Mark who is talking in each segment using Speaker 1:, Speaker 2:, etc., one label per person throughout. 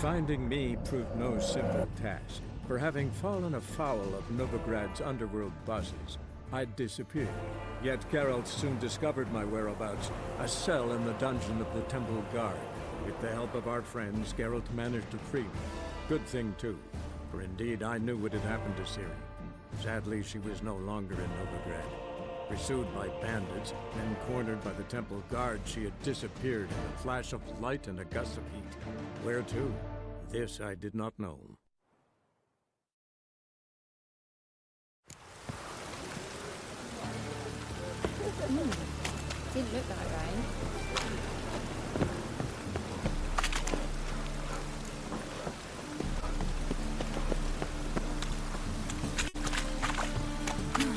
Speaker 1: Finding me proved no simple task, for having fallen afoul of Novigrad's underworld bosses, I'd disappeared. Yet Geralt soon discovered my whereabouts, a cell in the dungeon of the Temple Guard. With the help of our friends, Geralt managed to free me. Good thing too, for indeed I knew what had happened to Ciri. Sadly, she was no longer in Novigrad. Pursued by bandits, then cornered by the Temple Guard, she had disappeared in a flash of light and a gust of heat. Where to? This I did not know.
Speaker 2: Didn't look that way.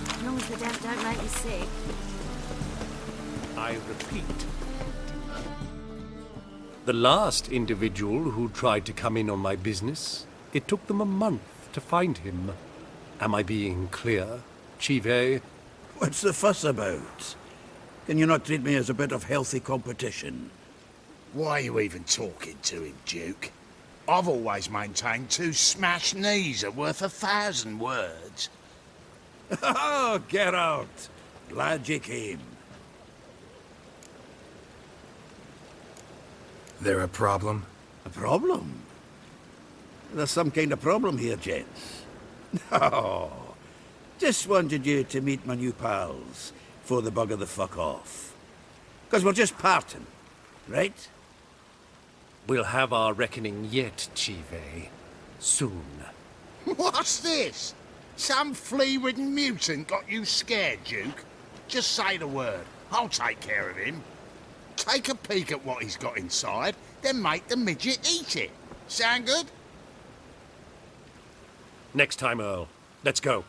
Speaker 2: As long as the damp don't make you sick.
Speaker 3: I repeat. The last individual who tried to come in on my business, it took them a month to find him. Am I being clear, Chive?
Speaker 4: What's the fuss about? Can you not treat me as a bit of healthy competition?
Speaker 5: Why are you even talking to him, Duke? I've always maintained 2 smashed knees are worth 1,000 words.
Speaker 4: Oh, Geralt! Glad you came.
Speaker 6: There a problem?
Speaker 4: A problem? There's some kind of problem here, gents. No. Just wanted you to meet my new pals before they bugger the fuck off. Because we're just parting, right?
Speaker 3: We'll have our reckoning yet, Chive. Soon.
Speaker 5: What's this? Some flea-ridden mutant got you scared, Duke? Just say the word. I'll take care of him. Take a peek at what he's got inside, then make the midget eat it. Sound good?
Speaker 3: Next time, Earl. Let's go.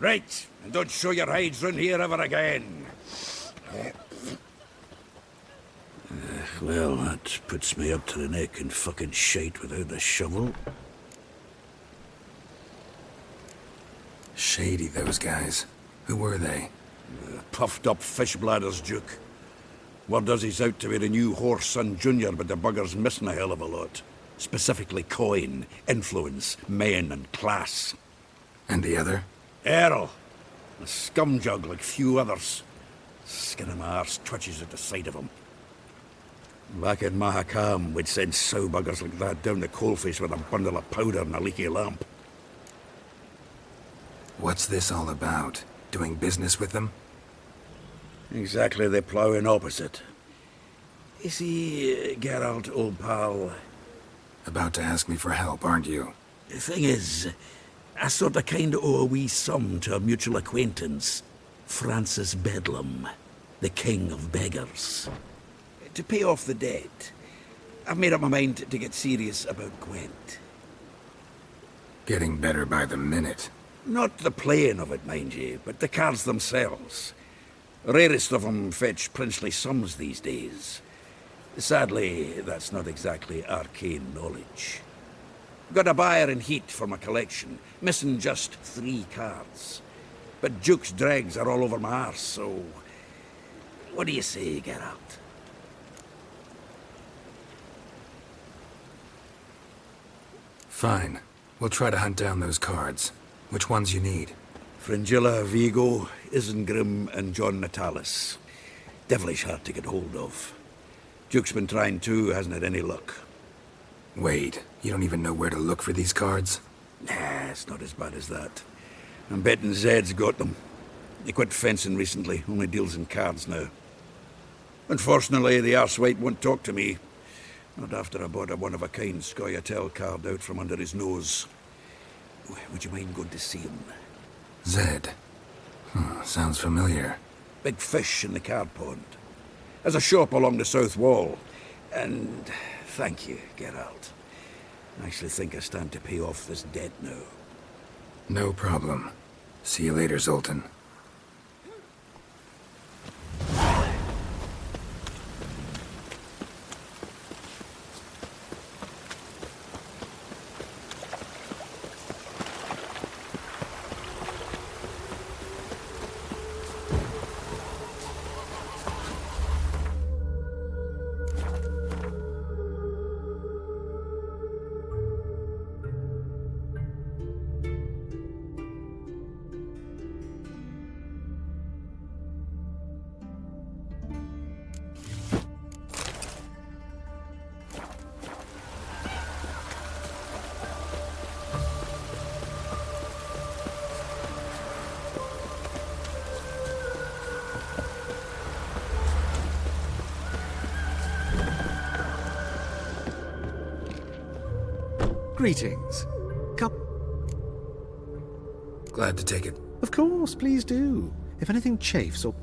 Speaker 4: Right, and don't show your hides round here ever again. Well, that puts me up to the neck in fucking shite without the shovel.
Speaker 6: Shady, those guys. Who were they?
Speaker 4: Puffed up fish bladders, Duke. Word does he's out to be the new Horse Son Jr., but the bugger's missing a hell of a lot. Specifically coin, influence, men, and class.
Speaker 6: And the other?
Speaker 4: Earl. A scumjug like few others. Skin of my arse twitches at the sight of him. Back in Mahakam, we'd send sow buggers like that down the coalface with a bundle of powder and a leaky lamp.
Speaker 6: What's this all about? Doing business with them?
Speaker 4: Exactly the ploughing opposite. You see, Geralt, old pal...
Speaker 6: About to ask me for help, aren't you?
Speaker 4: The thing is, I sort of kind of owe a wee sum to a mutual acquaintance. Francis Bedlam, the king of beggars. To pay off the debt, I've made up my mind to get serious about Gwent.
Speaker 6: Getting better by the minute.
Speaker 4: Not the playing of it, mind you, but the cards themselves. Rarest of them fetch princely sums these days. Sadly, that's not exactly arcane knowledge. Got a buyer in heat for my collection, missing just 3 cards. But Duke's dregs are all over my arse, so... What do you say, Geralt?
Speaker 6: Fine. We'll try to hunt down those cards. Which ones you need?
Speaker 4: Fringilla, Vigo, Isengrim, and John Natalis. Devilish hard to get hold of. Duke's been trying too, hasn't had any luck.
Speaker 6: Wait, you don't even know where to look for these cards?
Speaker 4: Nah, it's not as bad as that. I'm betting Zed's got them. He quit fencing recently, only deals in cards now. Unfortunately, the arsewite won't talk to me. Not after I bought a one-of-a-kind Scoia'tael card out from under his nose. Would you mind going to see him?
Speaker 6: Zed. Sounds familiar.
Speaker 4: Big fish in the card pond. Has a shop along the south wall. And thank you, Geralt. I actually think I stand to pay off this debt now.
Speaker 6: No problem. See you later, Zoltan.
Speaker 7: Greetings. Come.
Speaker 6: Glad to take it.
Speaker 7: Of course, please do. If anything chafes or...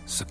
Speaker 6: So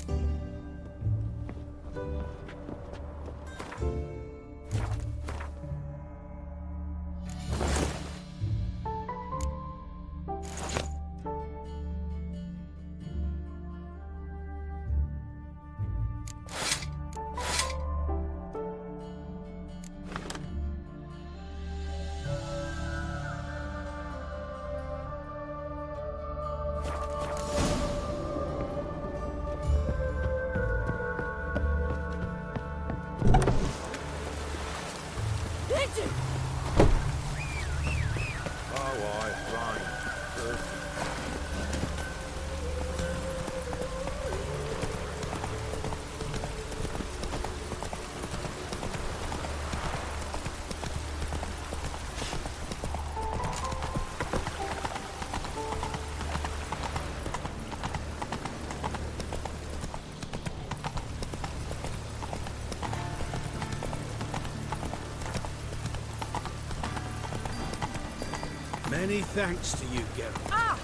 Speaker 5: Many thanks to you, Geralt.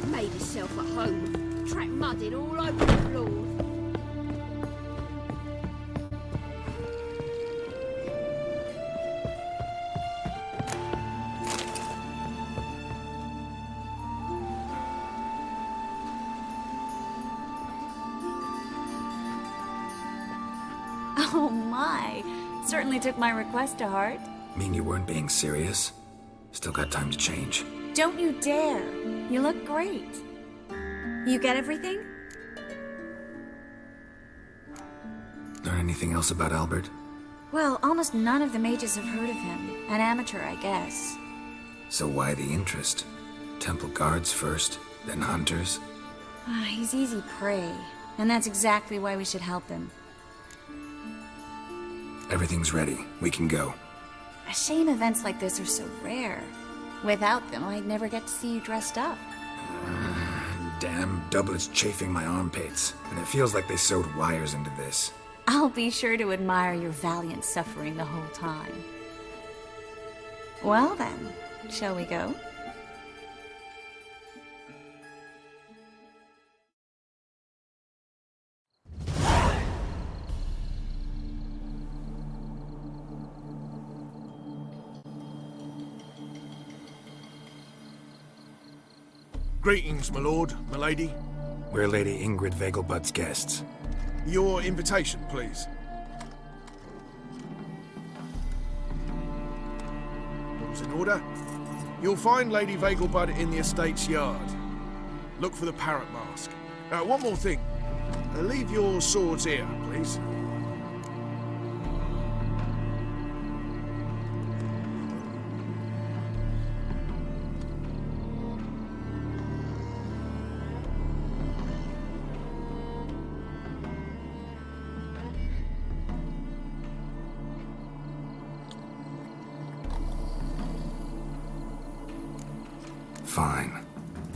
Speaker 2: Made yourself at home. Track mudding all over the floor.
Speaker 8: Oh my, certainly took my request to heart.
Speaker 6: mean you weren't being serious? Still got time to change.
Speaker 8: Don't you dare. You look great. You get everything?
Speaker 6: Learn anything else about Albert?
Speaker 8: Well, almost none of the mages have heard of him. An amateur, I guess.
Speaker 6: So why the interest? Temple guards first, then hunters?
Speaker 8: He's easy prey, and that's exactly why we should help him.
Speaker 6: Everything's ready. We can go.
Speaker 8: A shame events like this are so rare. Without them, I'd never get to see you dressed up.
Speaker 6: Damn doublets chafing my armpits, and it feels like they sewed wires into this.
Speaker 8: I'll be sure to admire your valiant suffering the whole time. Well then, shall we go?
Speaker 9: Greetings, my lord, my lady.
Speaker 6: We're Lady Ingrid Vegelbud's guests.
Speaker 9: Your invitation, please. All's in order. You'll find Lady Vegelbud in the estate's yard. Look for the parrot mask. One more thing. Leave your swords here, please.
Speaker 6: Fine.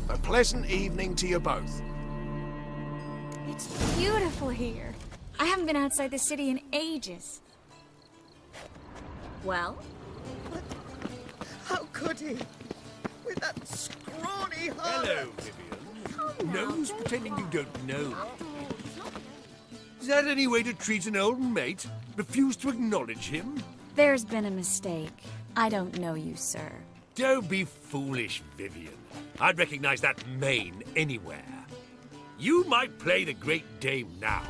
Speaker 9: A pleasant evening to you both.
Speaker 8: It's beautiful here. I haven't been outside the city in ages. Well?
Speaker 10: How could he? With that scrawny heart.
Speaker 3: Hello, Vivian.
Speaker 8: Come now,
Speaker 3: Nose
Speaker 8: don't
Speaker 3: pretending you
Speaker 8: cry.
Speaker 3: don't know.
Speaker 8: After all, it's not-
Speaker 3: Is that any way to treat an old mate? Refuse to acknowledge him?
Speaker 8: There's been a mistake. I don't know you, sir.
Speaker 3: Don't be foolish, Vivian. I'd recognize that mane anywhere. You might play the Great Dame now,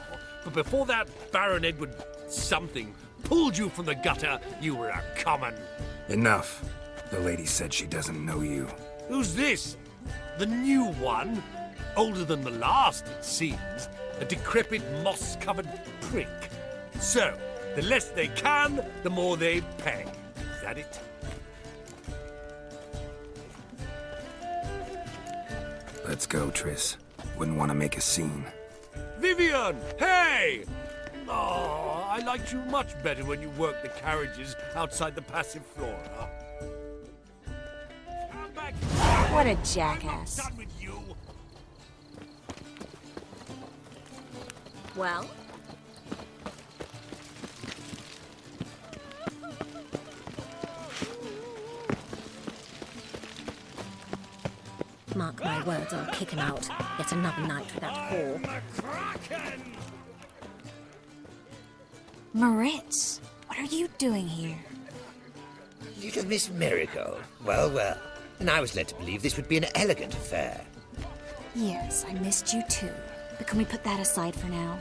Speaker 3: but before that Baron Edward something pulled you from the gutter, you were a common...
Speaker 6: Enough. The lady said she doesn't know you.
Speaker 3: Who's this? The new one? Older than the last, it seems. A decrepit, moss-covered prick. So, the less they can, the more they pay. Is that it?
Speaker 6: Let's go, Triss. Wouldn't want to make a scene.
Speaker 3: Vivian! Hey! Oh, I liked you much better when you worked the carriages outside the Passiflora. Come back.
Speaker 8: What a
Speaker 3: I'm not
Speaker 8: jackass.
Speaker 3: done with you.
Speaker 8: Well?
Speaker 2: Mark my words, I'll kick him out. Yet another night with that whore.
Speaker 8: Moritz, what are you doing here?
Speaker 11: Little Miss Marigold. Well, well. And I was led to believe this would be an elegant affair.
Speaker 8: Yes, I missed you too. But can we put that aside for now?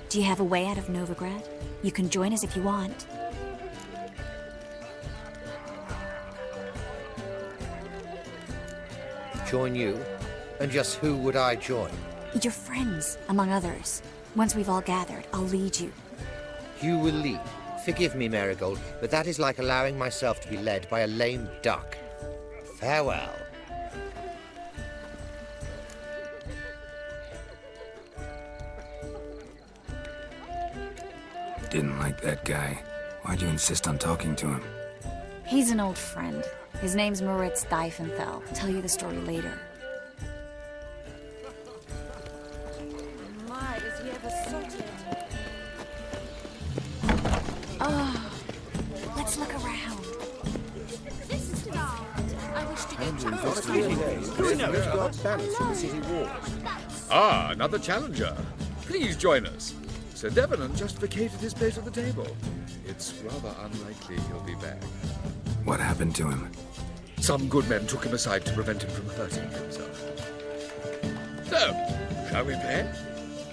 Speaker 8: Do you have a way out of Novigrad? You can join us if you want.
Speaker 11: Join you? And just who would I join?
Speaker 8: Your friends, among others. Once we've all gathered, I'll lead you.
Speaker 11: You will lead. Forgive me, Marigold, but that is like allowing myself to be led by a lame duck. Farewell.
Speaker 6: Didn't like that guy. Why'd you insist on talking to him?
Speaker 8: He's an old friend. His name's Moritz Diefenthal. I'll tell you the story later.
Speaker 2: My, is he ever sorted?
Speaker 8: Oh, let's look around.
Speaker 2: This is large. I wish to get
Speaker 12: Ah, another challenger. Please join us. Sir Devenant just vacated his place at the table. It's rather unlikely he'll be back.
Speaker 6: What happened to him?
Speaker 12: Some good men took him aside to prevent him from hurting himself. So, shall we play?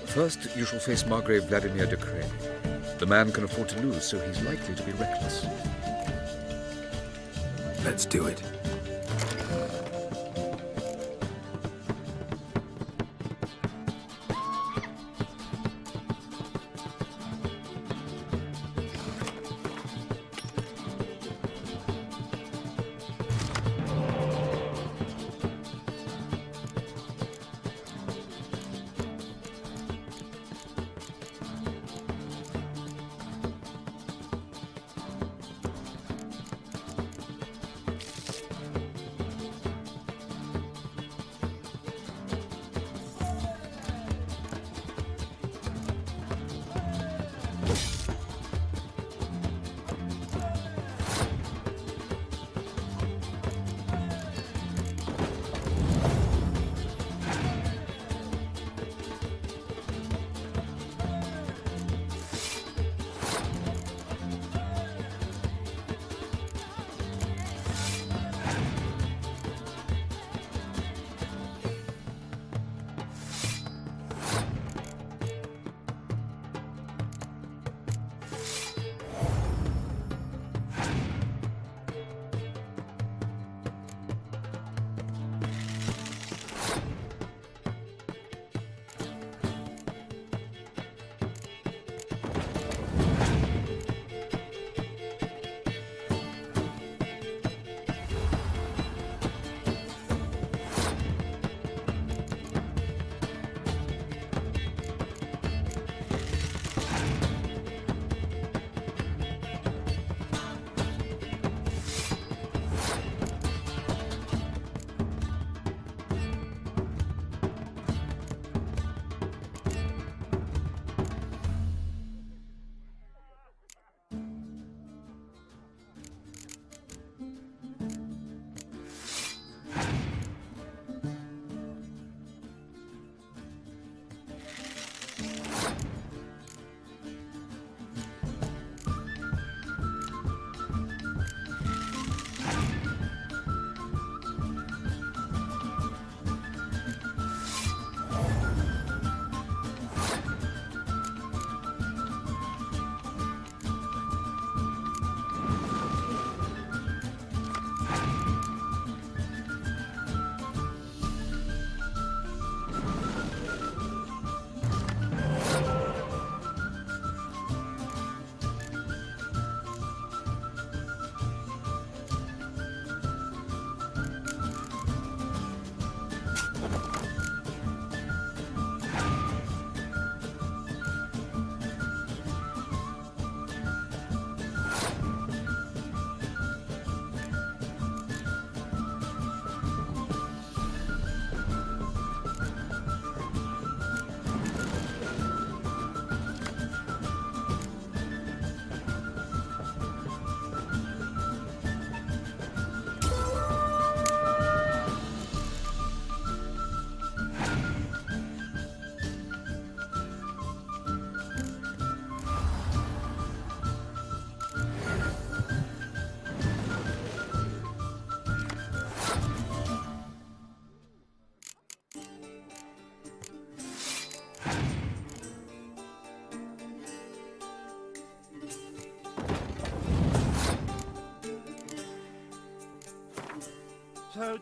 Speaker 12: First, you shall face Margrave Vladimir de Cray. The man can afford to lose, so he's likely to be reckless.
Speaker 6: Let's do it.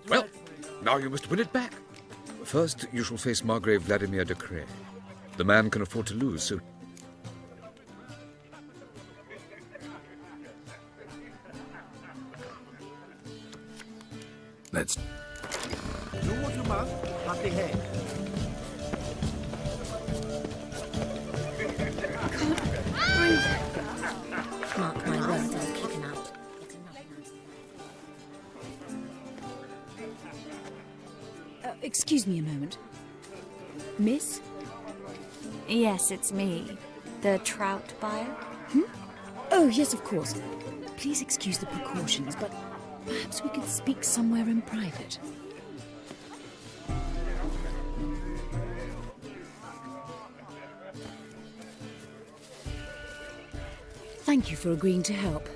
Speaker 12: Well, now you must win it back. First, you shall face Margrave Vladimir de Cray. The man can afford to lose, so...
Speaker 6: Let's...
Speaker 8: Mark my words, I'll kick him out.
Speaker 13: Excuse me a moment. Miss?
Speaker 8: Yes, it's me. The trout buyer?
Speaker 13: Oh, yes, of course. Please excuse the precautions, but perhaps we could speak somewhere in private. Thank you for agreeing to help.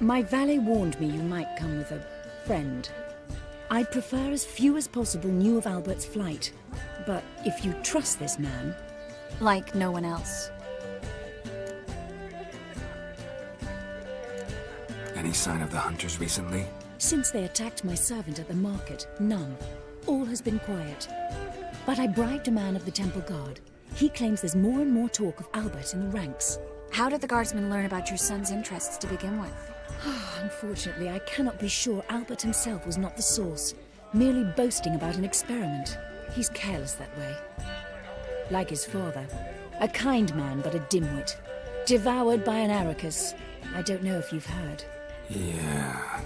Speaker 13: My valet warned me you might come with a friend. I'd prefer as few as possible knew of Albert's flight. But if you trust this man...
Speaker 8: Like no one else.
Speaker 6: Any sign of the hunters recently?
Speaker 13: Since they attacked my servant at the market, none. All has been quiet. But I bribed a man of the Temple Guard. He claims there's more and more talk of Albert in the ranks.
Speaker 8: How did the guardsmen learn about your son's interests to begin with?
Speaker 13: Unfortunately, I cannot be sure Albert himself was not the source, merely boasting about an experiment. He's careless that way. Like his father. A kind man, but a dimwit. Devoured by an Arrakis. I don't know if you've heard.
Speaker 6: Yeah.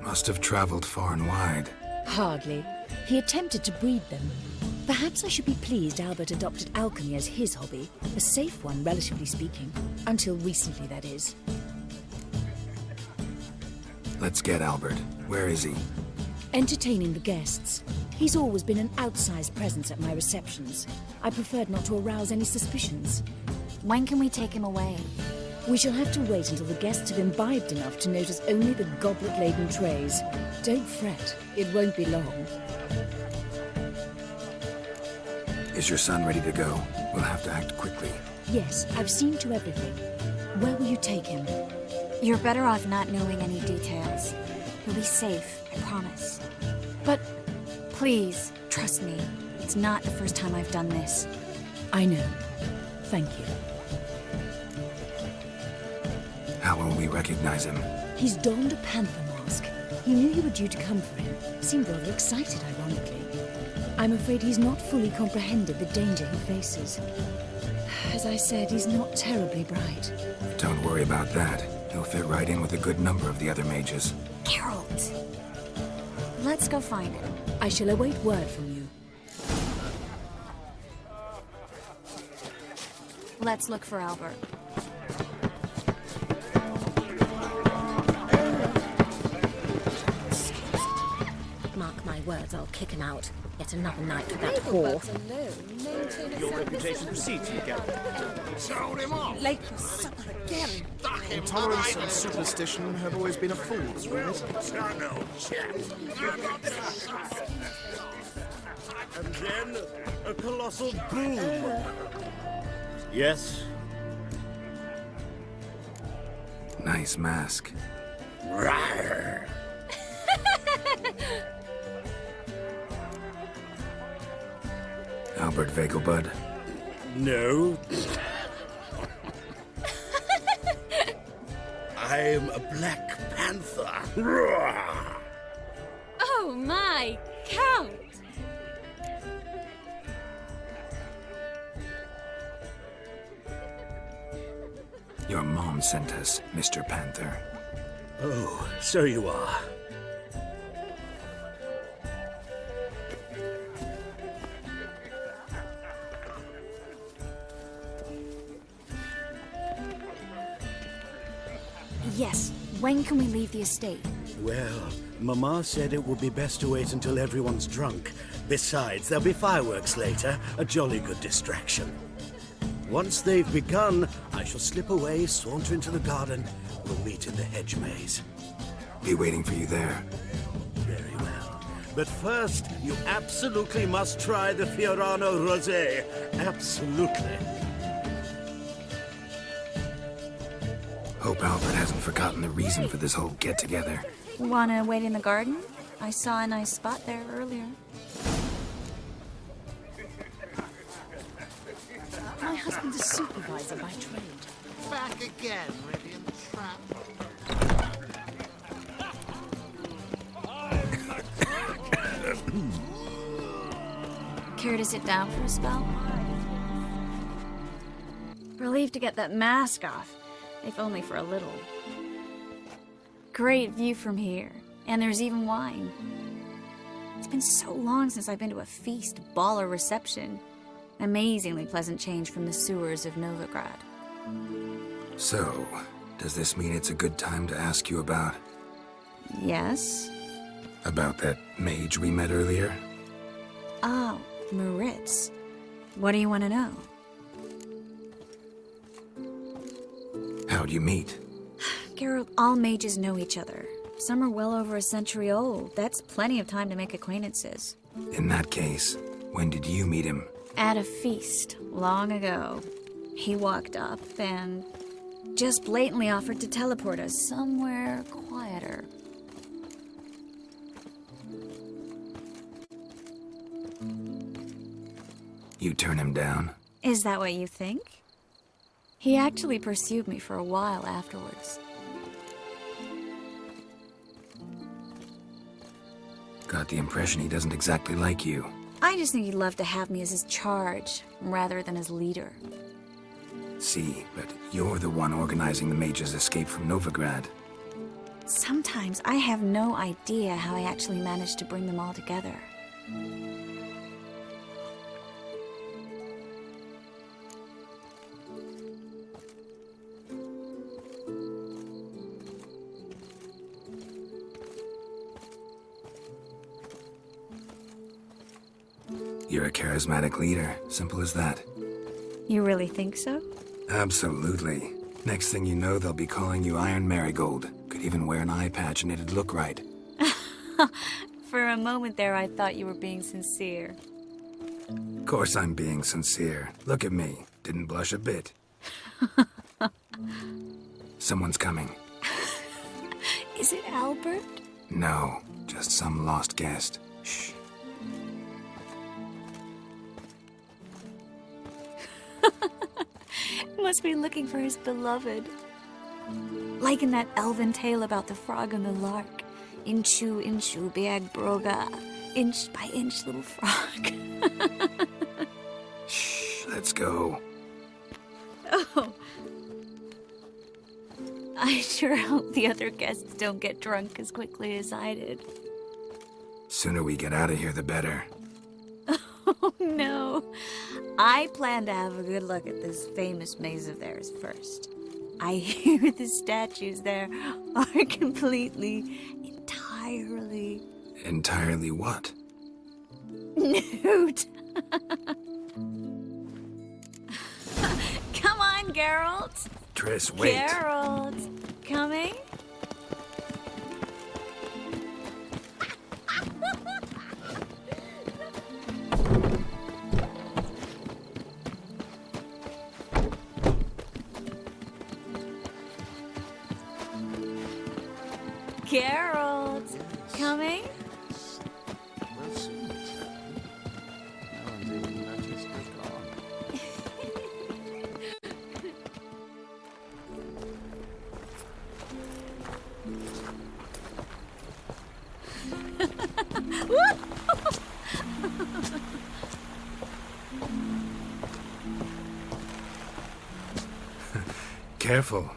Speaker 6: Must have traveled far and wide.
Speaker 13: Hardly. He attempted to breed them. Perhaps I should be pleased Albert adopted alchemy as his hobby. A safe one, relatively speaking. Until recently, that is.
Speaker 6: Let's get Albert. Where is he?
Speaker 13: Entertaining the guests. He's always been an outsized presence at my receptions. I preferred not to arouse any suspicions.
Speaker 8: When can we take him away?
Speaker 13: We shall have to wait until the guests have imbibed enough to notice only the goblet-laden trays. Don't fret, it won't be long.
Speaker 6: Is your son ready to go? We'll have to act quickly.
Speaker 13: Yes, I've seen to everything. Where will you take him?
Speaker 8: You're better off not knowing any details. He'll be safe, I promise.
Speaker 13: But...
Speaker 8: Please, trust me. It's not the first time I've done this.
Speaker 13: I know. Thank you.
Speaker 6: How will we recognize him?
Speaker 13: He's donned a panther mask. He knew you were due to come for him. Seemed rather excited, ironically. I'm afraid he's not fully comprehended the danger he faces. As I said, he's not terribly bright.
Speaker 6: Don't worry about that. He'll fit right in with a good number of the other mages.
Speaker 8: Geralt! Let's go find him.
Speaker 13: I shall await word from you.
Speaker 8: Let's look for Albert.
Speaker 2: Mark my words, I'll kick him out. Yet another night with that whore.
Speaker 14: Your reputation precedes you, Geralt.
Speaker 5: Sold him off.
Speaker 10: Lake for supper again.
Speaker 9: Intolerance and superstition have always been a fool's remit.
Speaker 14: And then a colossal boom. Yes?
Speaker 6: Nice mask.
Speaker 5: Rawr.
Speaker 6: Albert Vegelbud.
Speaker 14: No. I'm a Black Panther.
Speaker 2: Oh my, Count!
Speaker 6: Your mom sent us, Mr. Panther.
Speaker 14: Oh, so you are.
Speaker 8: Yes. When can we leave the estate?
Speaker 14: Well, Mama said it would be best to wait until everyone's drunk. Besides, there'll be fireworks later, a jolly good distraction. Once they've begun, I shall slip away, saunter into the garden. We'll meet in the hedge maze.
Speaker 6: Be waiting for you there.
Speaker 14: Very well. But first, you absolutely must try the Fiorano Rosé. Absolutely.
Speaker 6: Hope Albert hasn't forgotten the reason for this whole get-together.
Speaker 8: Wanna wait in the garden? I saw a nice spot there earlier.
Speaker 13: My husband's a supervisor by trade.
Speaker 5: Back again, ready in the trap.
Speaker 8: Care to sit down for a spell? Relieved to get that mask off, if only for a little. Great view from here, and there's even wine. It's been so long since I've been to a feast, ball, or reception. Amazingly pleasant change from the sewers of Novigrad.
Speaker 6: So, does this mean it's a good time to ask you about...
Speaker 8: Yes?
Speaker 6: About that mage we met earlier?
Speaker 8: Oh, Moritz. What do you want to know?
Speaker 6: How'd you meet?
Speaker 8: Geralt, all mages know each other. Some are well over a century old. That's plenty of time to make acquaintances.
Speaker 6: In that case, when did you meet him?
Speaker 8: At a feast, long ago. He walked up and just blatantly offered to teleport us somewhere quieter.
Speaker 6: You turn him down?
Speaker 8: Is that what you think? He actually pursued me for a while afterwards.
Speaker 6: Got the impression he doesn't exactly like you.
Speaker 8: I just think he'd love to have me as his charge, rather than his leader.
Speaker 6: See, but you're the one organizing the mage's escape from Novigrad.
Speaker 8: Sometimes I have no idea how I actually managed to bring them all together.
Speaker 6: You're a charismatic leader. Simple as that.
Speaker 8: You really think so?
Speaker 6: Absolutely. Next thing you know, they'll be calling you Iron Marigold. Could even wear an eye patch and it'd look right.
Speaker 8: For a moment there, I thought you were being sincere.
Speaker 6: Of course I'm being sincere. Look at me. Didn't blush a bit. Someone's coming.
Speaker 8: Is it Albert?
Speaker 6: No, just some lost guest. Shh.
Speaker 8: Must be looking for his beloved. Like in that elven tale about the frog and the lark. Inchu, inchu, beag broga. Inch by inch, little frog.
Speaker 6: Shh, let's go.
Speaker 8: Oh. I sure hope the other guests don't get drunk as quickly as I did.
Speaker 6: Sooner we get out of here, the better.
Speaker 8: Oh, no. I plan to have a good look at this famous maze of theirs first. I hear the statues there are completely, entirely...
Speaker 6: Entirely what?
Speaker 8: Nude. Come on, Geralt.
Speaker 6: Triss, wait.
Speaker 8: Geralt. Coming? Geralt, coming?
Speaker 5: We'll soon return. No one's even noticed we're gone.
Speaker 6: Careful.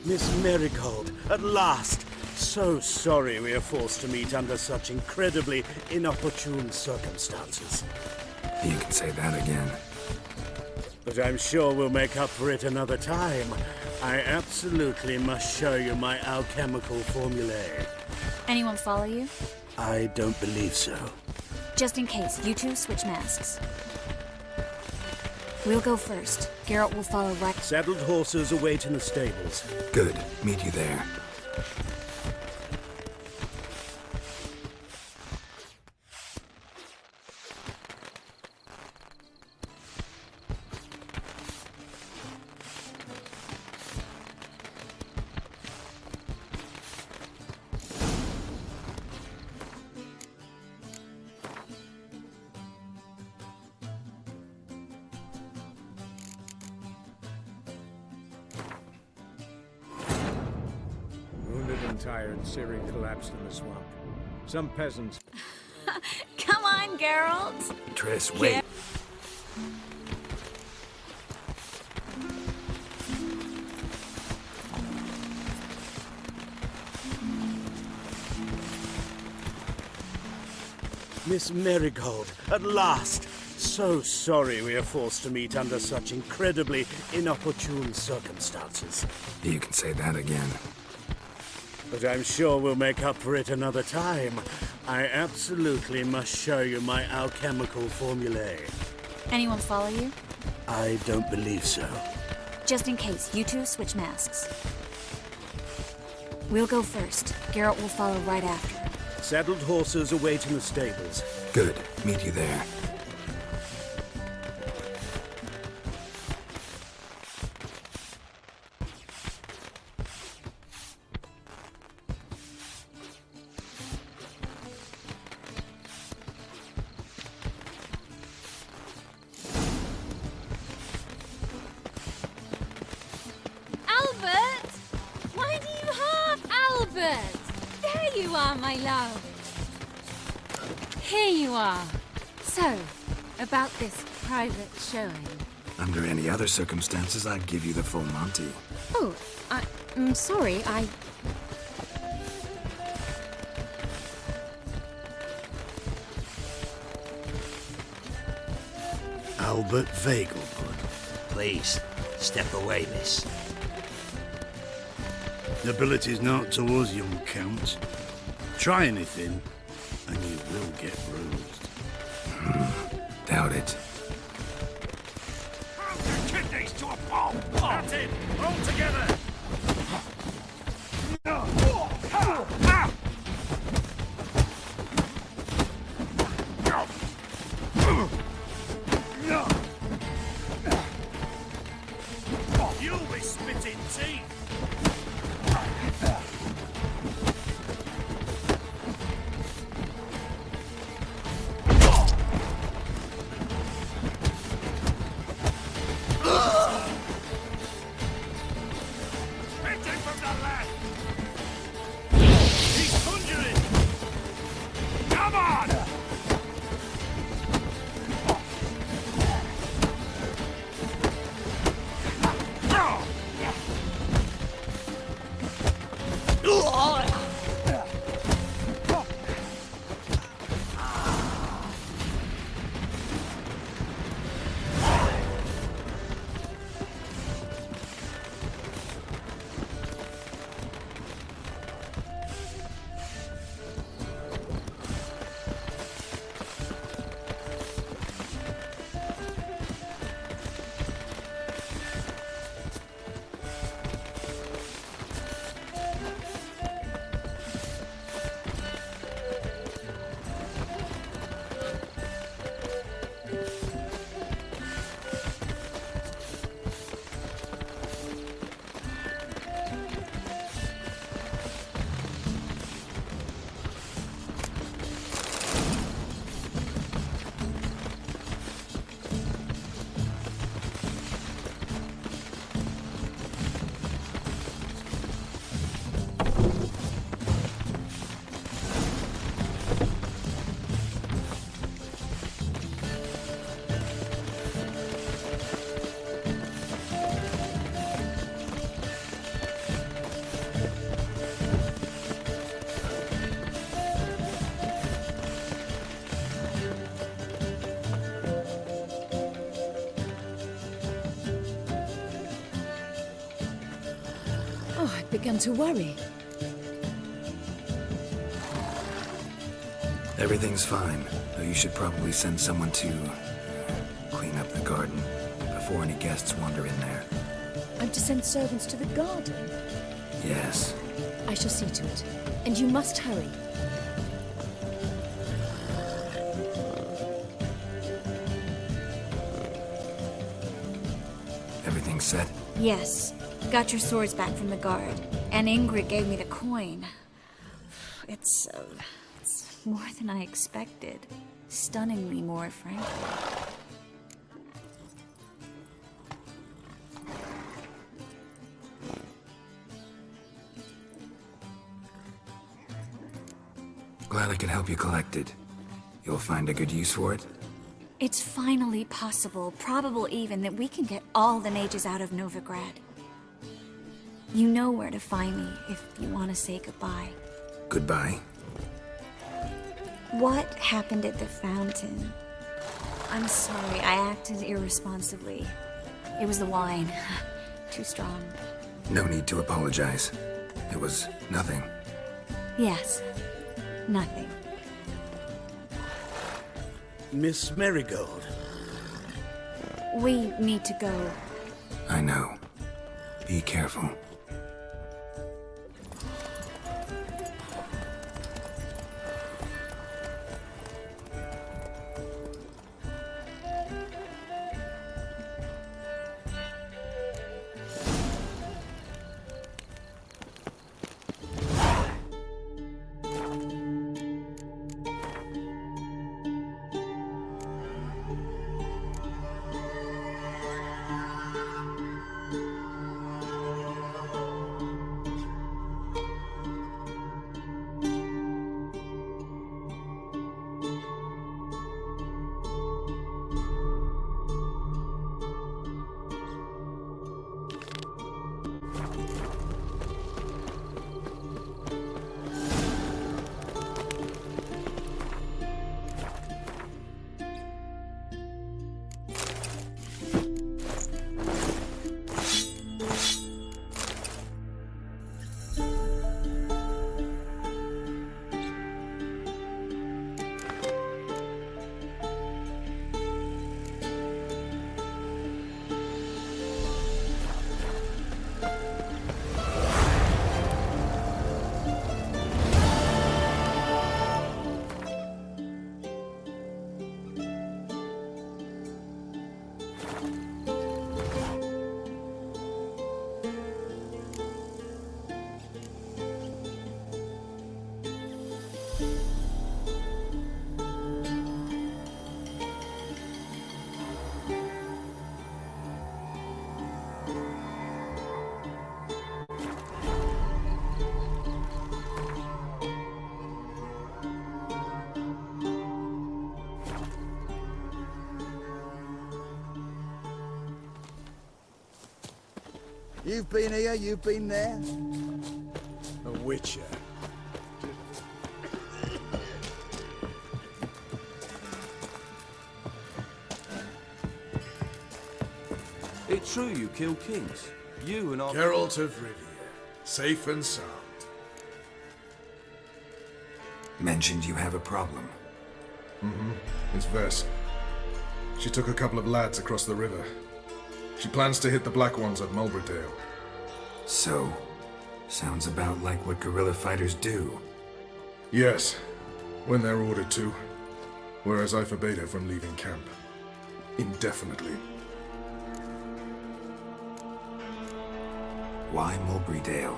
Speaker 14: Miss Marigold, at last! So sorry we are forced to meet under such incredibly inopportune circumstances.
Speaker 6: You can say that again.
Speaker 14: But I'm sure we'll make up for it another time. I absolutely must show you my alchemical formulae.
Speaker 8: Anyone follow you?
Speaker 14: I don't believe so.
Speaker 8: Just in case, you two switch masks. We'll go first. Geralt will follow right.
Speaker 14: Saddled horses await in the stables.
Speaker 6: Good. Meet you there.
Speaker 1: Wounded and tired, Ciri collapsed in the swamp. Some peasants...
Speaker 8: Come on, Geralt!
Speaker 6: Triss, wait.
Speaker 14: Miss Marigold, at last! So sorry we are forced to meet under such incredibly inopportune circumstances.
Speaker 6: You can say that again.
Speaker 14: But I'm sure we'll make up for it another time. I absolutely must show you my alchemical formulae.
Speaker 8: Anyone follow you?
Speaker 14: I don't believe so.
Speaker 8: Just in case, you two switch masks. We'll go first. Geralt will follow right after.
Speaker 14: Saddled horses await in the stables.
Speaker 6: Good. Meet you there.
Speaker 2: Albert! Why do you harp, Albert? There you are, my love. Here you are. So, about this private showing.
Speaker 6: Under any other circumstances, I'd give you the full Monty.
Speaker 2: Oh, I'm sorry,
Speaker 14: Albert Vegelbud.
Speaker 4: Please, step away, miss.
Speaker 15: Nobility's not to us, young count. Try anything, and you will get bruised.
Speaker 6: Doubt it.
Speaker 3: Kidneys to a pulp! That's it! All together! You'll be spitting teeth!
Speaker 13: Oh, I'd begun to worry.
Speaker 6: Everything's fine, though you should probably send someone to clean up the garden before any guests wander in there.
Speaker 13: I'm to send servants to the garden?
Speaker 6: Yes.
Speaker 13: I shall see to it. And you must hurry.
Speaker 6: Everything set?
Speaker 8: Yes. Got your swords back from the guard. And Ingrid gave me the coin. It's more than I expected. Stunningly more, frankly.
Speaker 6: Glad I could help you collect it. You'll find a good use for it?
Speaker 8: It's finally possible, probable even, that we can get all the mages out of Novigrad. You know where to find me if you want to say goodbye.
Speaker 6: Goodbye.
Speaker 8: What happened at the fountain? I'm sorry, I acted irresponsibly. It was the wine. Too strong.
Speaker 6: No need to apologize. It was nothing.
Speaker 8: Yes. Nothing.
Speaker 14: Miss Marigold.
Speaker 8: We need to go.
Speaker 6: I know. Be careful.
Speaker 16: You've been here, you've been there.
Speaker 9: A witcher.
Speaker 17: It's true you kill kings. You and our...
Speaker 9: Geralt of Rivia. Safe and sound.
Speaker 6: Mentioned you have a problem.
Speaker 9: It's Vess. She took a couple of lads across the river. She plans to hit the Black Ones at Mulberydale.
Speaker 6: So, sounds about like what guerrilla fighters do.
Speaker 9: Yes, when they're ordered to. Whereas I forbade her from leaving camp. Indefinitely.
Speaker 6: Why Mulberydale?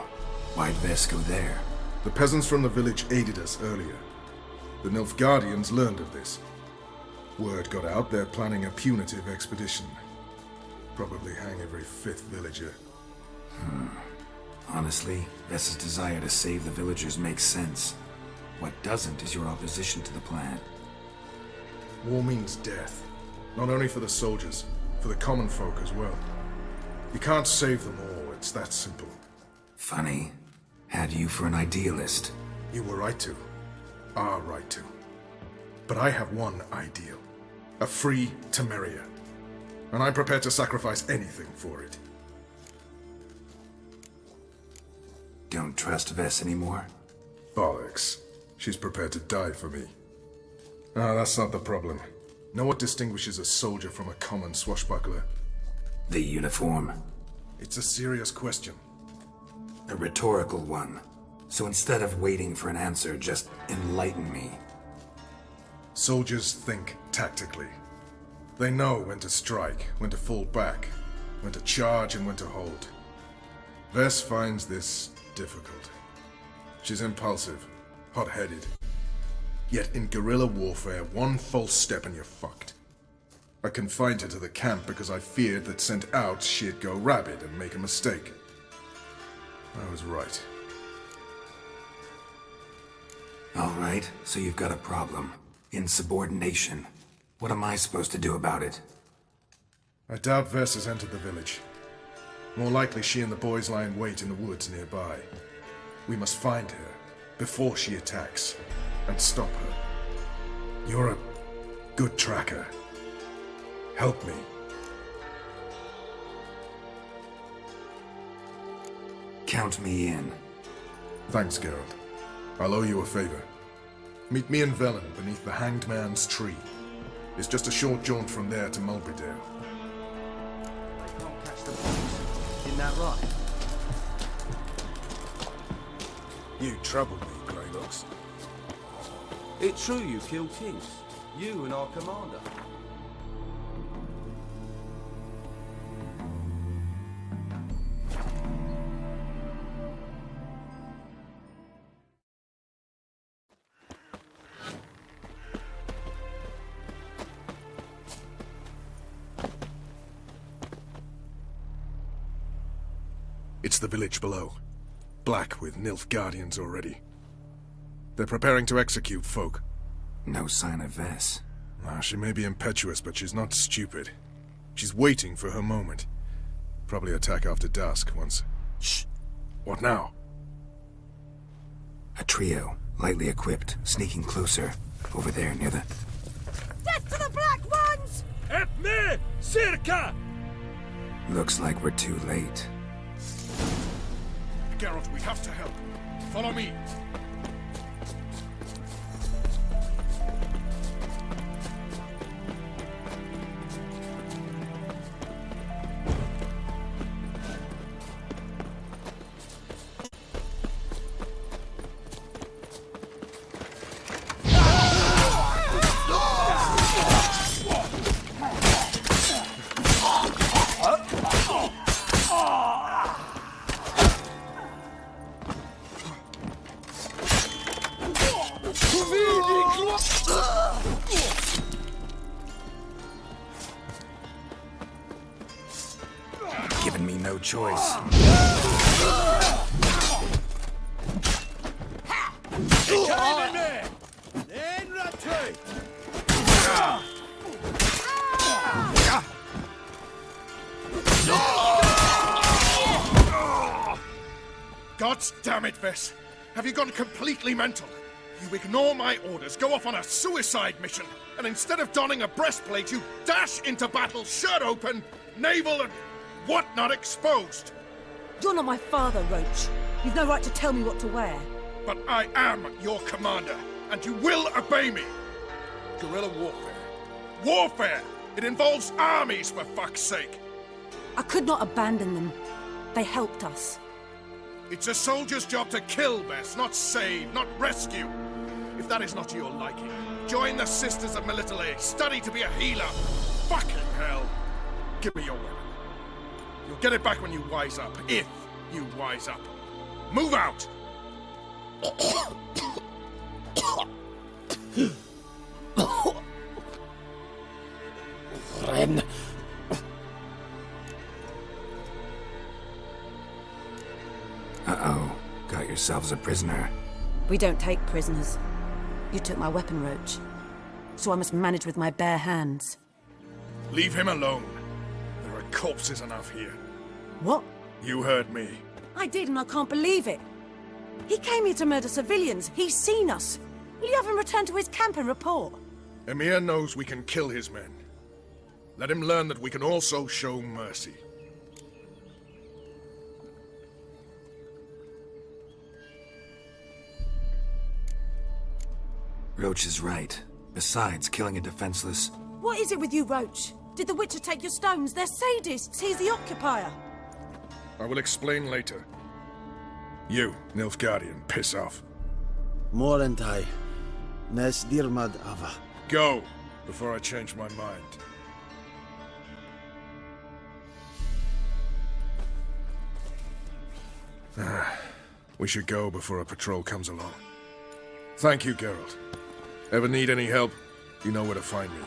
Speaker 6: Why'd Vess go there?
Speaker 9: The peasants from the village aided us earlier. The Nilfgaardians learned of this. Word got out they're planning a punitive expedition. Probably hang every fifth villager.
Speaker 6: Honestly, Vess's desire to save the villagers makes sense. What doesn't is your opposition to the plan.
Speaker 9: War means death. Not only for the soldiers, for the common folk as well. You can't save them all, it's that simple.
Speaker 6: Funny. Had you for an idealist.
Speaker 9: You were right to. Are right to. But I have one ideal. A free Temeria. And I'm prepared to sacrifice anything for it.
Speaker 6: Don't trust Vess anymore?
Speaker 9: Bollocks. She's prepared to die for me. Ah, that's not the problem. Know what distinguishes a soldier from a common swashbuckler?
Speaker 6: The uniform.
Speaker 9: It's a serious question.
Speaker 6: A rhetorical one. So instead of waiting for an answer, just enlighten me.
Speaker 9: Soldiers think tactically. They know when to strike, when to fall back, when to charge and when to hold. Vess finds this difficult. She's impulsive, hot-headed. Yet in guerrilla warfare, one false step and you're fucked. I confined her to the camp because I feared that sent out she'd go rabid and make a mistake. I was right.
Speaker 6: Alright, so you've got a problem. Insubordination. What am I supposed to do about it?
Speaker 9: I doubt Vess has entered the village. More likely she and the boys lie in wait in the woods nearby. We must find her before she attacks and stop her. You're a good tracker. Help me.
Speaker 6: Count me in.
Speaker 9: Thanks, Geralt. I'll owe you a favor. Meet me and Velen beneath the Hanged Man's tree. It's just a short jaunt from there to Mulberydale.
Speaker 17: Can't catch the boys. Isn't that right?
Speaker 9: You troubled me, Greylocks.
Speaker 17: It's true you killed kings. You and our commander.
Speaker 9: It's the village below. Black with Nilfgaardians already. They're preparing to execute folk.
Speaker 6: No sign of Vess.
Speaker 9: She may be impetuous, but she's not stupid. She's waiting for her moment. Probably attack after dusk once... Shh! What now?
Speaker 6: A trio, lightly equipped, sneaking closer. Over there, near the...
Speaker 10: Death to the Black Ones!
Speaker 3: Help me! Circa!
Speaker 6: Looks like we're too late.
Speaker 9: Geralt, we have to help. Follow me.
Speaker 6: Given me no choice.
Speaker 9: God damn it, Vess! Have you gone completely mental? You ignore my orders, go off on a suicide mission, and instead of donning a breastplate, you dash into battle, shirt open, navel and whatnot exposed.
Speaker 10: You're not my father, Roach. You've no right to tell me what to wear.
Speaker 9: But I am your commander, and you will obey me. Guerrilla warfare. Warfare! It involves armies, for fuck's sake.
Speaker 10: I could not abandon them. They helped us.
Speaker 9: It's a soldier's job to kill, Vess, not save, not rescue. If that is not to your liking, join the Sisters of Melitele. Study to be a healer. Fucking hell. Give me your weapon. You'll get it back when you wise up, if you wise up. Move out!
Speaker 11: Ren.
Speaker 6: Uh-oh. Got yourselves a prisoner.
Speaker 10: We don't take prisoners. You took my weapon, Roach. So I must manage with my bare hands.
Speaker 9: Leave him alone. There are corpses enough here.
Speaker 10: What?
Speaker 9: You heard me.
Speaker 10: I did, and I can't believe it. He came here to murder civilians. He's seen us. Will you have him return to his camp and report?
Speaker 9: Emir knows we can kill his men. Let him learn that we can also show mercy.
Speaker 6: Roach is right. Besides, killing a defenseless...
Speaker 10: What is it with you, Roach? Did the Witcher take your stones? They're sadists. He's the occupier.
Speaker 9: I will explain later. You, Nilfgaardian, piss off.
Speaker 14: Morentai. Nes dirmad ava.
Speaker 9: Go, before I change my mind. We should go before a patrol comes along. Thank you, Geralt. Ever need any help, you know where to find me.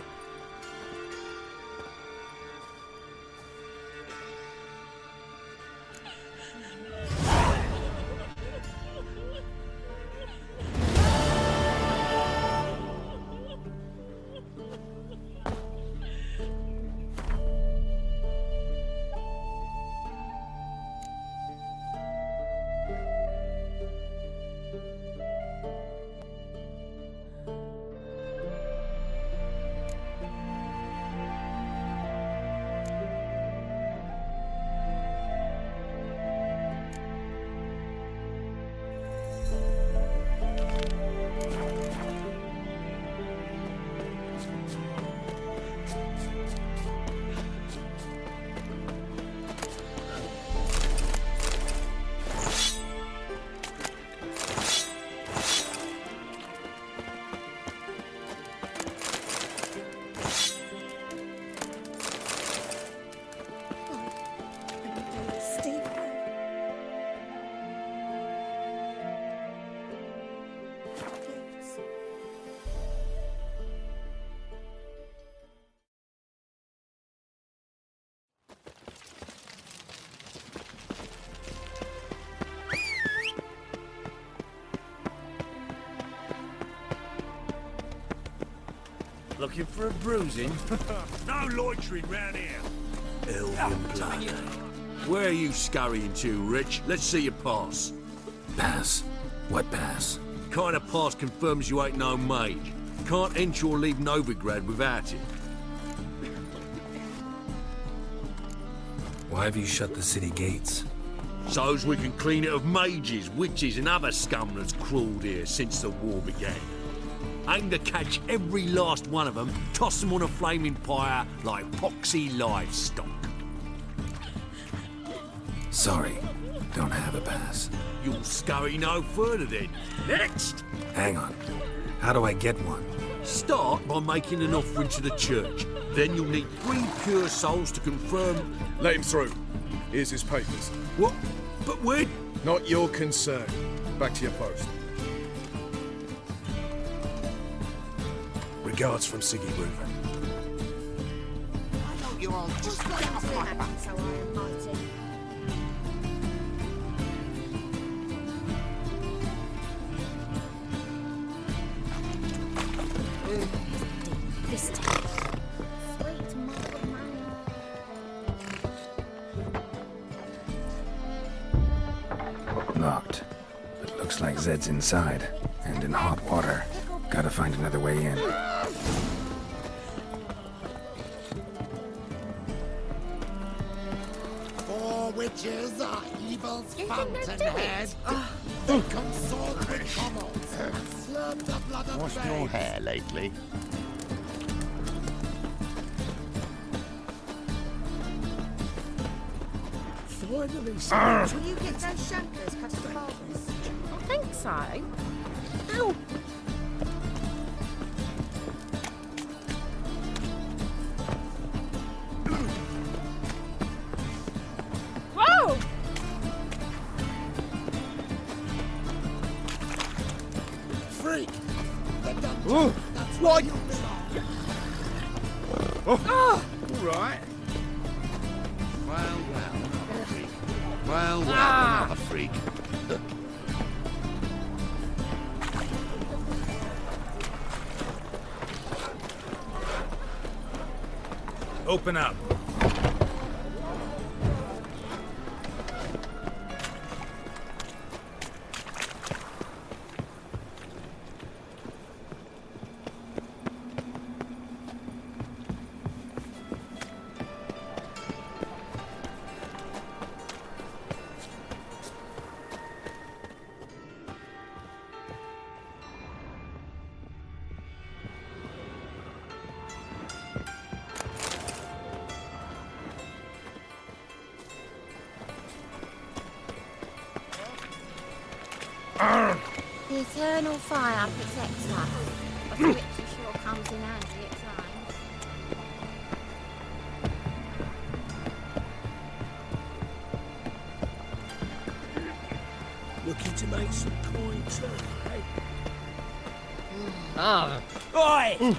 Speaker 17: Looking for a bruising?
Speaker 3: No loitering round here.
Speaker 14: Elven blood.
Speaker 3: Where are you scurrying to, Rich? Let's see your pass.
Speaker 6: Pass? What pass?
Speaker 3: Kind of pass confirms you ain't no mage. Can't enter or leave Novigrad without it.
Speaker 6: Why have you shut the city gates?
Speaker 3: So's we can clean it of mages, witches and other scum that's crawled here since the war began. Aim to catch every last one of them, toss them on a flaming pyre like poxy livestock.
Speaker 6: Sorry, don't have a pass.
Speaker 3: You'll scurry no further then. Next!
Speaker 6: Hang on. How do I get one?
Speaker 3: Start by making an offering to the church. Then you'll need 3 pure souls to confirm...
Speaker 9: Let him through. Here's his papers.
Speaker 3: What? But we're...
Speaker 9: Not your concern. Back to your post. Regards from Siggy Reuven.
Speaker 5: Why don't you all just get off my back?
Speaker 2: So Iron Mighty. This time. Sweet mild manner.
Speaker 6: Locked. But looks like Zed's inside. And in hot water. Gotta find another way in.
Speaker 5: Four witches are evil's fountainhead. They consort with commods and slurp the blood of
Speaker 18: Washed your hair lately?
Speaker 5: Finally,
Speaker 2: Will you get those shankers cut to the barbers? I think so. Ow! Whoa!
Speaker 5: Freak! The dungeon.
Speaker 16: Ooh.
Speaker 5: That's
Speaker 16: What?
Speaker 5: where you belong.
Speaker 16: Oh, all right.
Speaker 18: Well, another freak. Well, another freak.
Speaker 17: Open up.
Speaker 19: The eternal fire protects us, but the Witcher sure comes in handy at times.
Speaker 14: Looking to make some coin too, eh?
Speaker 20: Ah. Oi!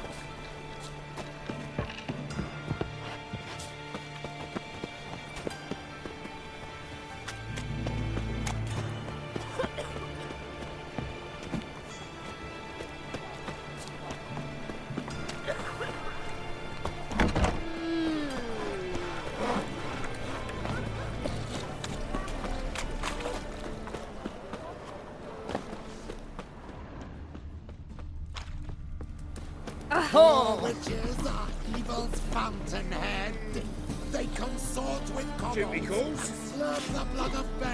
Speaker 5: Witches are evil's fountainhead. They consort with kobolds and slurp the blood of babes.